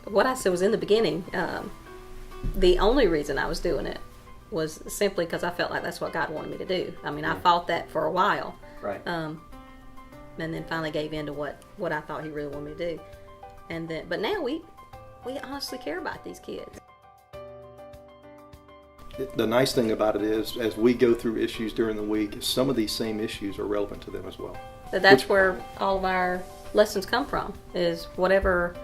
what I said was in the beginning, the only reason I was doing it was simply because I felt like that's what God wanted me to do. I mean, I fought that for a while. Right. And then finally gave in to what I thought He really wanted me to do. And then, but now we honestly care about these kids. The nice thing about it is, as we go through issues during the week, some of these same issues are relevant to them as well. So that's where all of our lessons come from, is whatever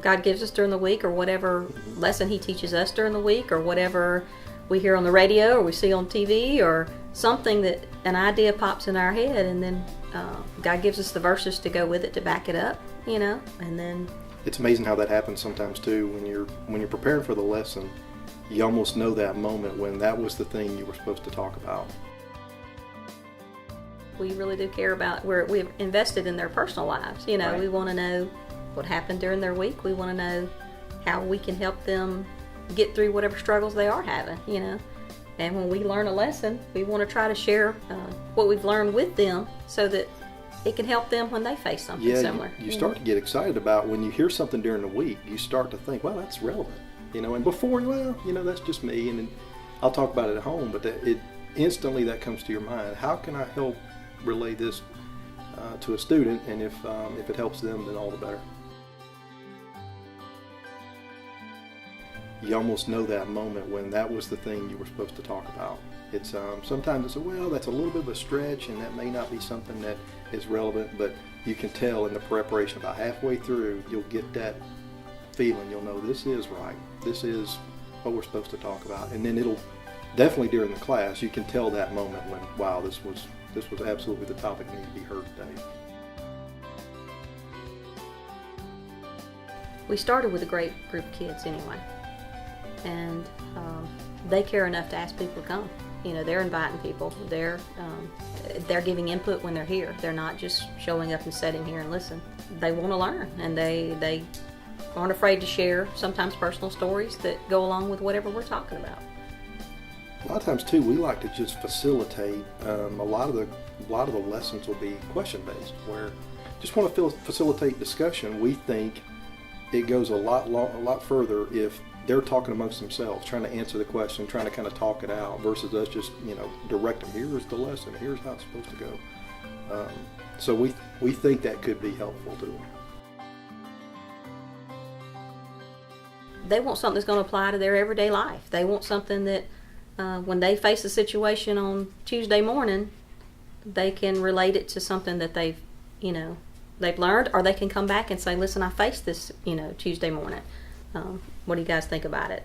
God gives us during the week, or whatever lesson He teaches us during the week, or whatever we hear on the radio or we see on TV, or something that an idea pops in our head, and then God gives us the verses to go with it to back it up, and then it's amazing how that happens sometimes too. When you're preparing for the lesson, you almost know that moment when that was the thing you were supposed to talk about. We really do care about, we've invested in their personal lives. Right. We want to know what happened during their week. We want to know how we can help them get through whatever struggles they are having, And when we learn a lesson, we want to try to share what we've learned with them so that it can help them when they face something similar. You start to get excited about when you hear something during the week. You start to think, well, that's relevant. And before, that's just me, and I'll talk about it at home, but it instantly that comes to your mind. How can I help relay this to a student, and if it helps them, then all the better. You almost know that moment when that was the thing you were supposed to talk about. It's sometimes it's that's a little bit of a stretch, and that may not be something that is relevant, but you can tell in the preparation about halfway through, you'll get that feeling. You'll know this is right. This is what we're supposed to talk about, and then it'll definitely during the class you can tell that moment when, wow, this was absolutely the topic that needed to be heard today. We started with a great group of kids anyway, and they care enough to ask people to come. They're inviting people. They're giving input when they're here. They're not just showing up and sitting here and listen. They want to learn, and they aren't afraid to share sometimes personal stories that go along with whatever we're talking about. A lot of times too, we like to just facilitate. A lot of the lessons will be question based, where just want to facilitate discussion. We think it goes a lot further if they're talking amongst themselves, trying to answer the question, trying to kind of talk it out, versus us just direct them. Here's the lesson. Here's how it's supposed to go. So we think that could be helpful to them. They want something that's going to apply to their everyday life. They want something that when they face a situation on Tuesday morning, they can relate it to something that they've learned, or they can come back and say, listen, I faced this, Tuesday morning. What do you guys think about it?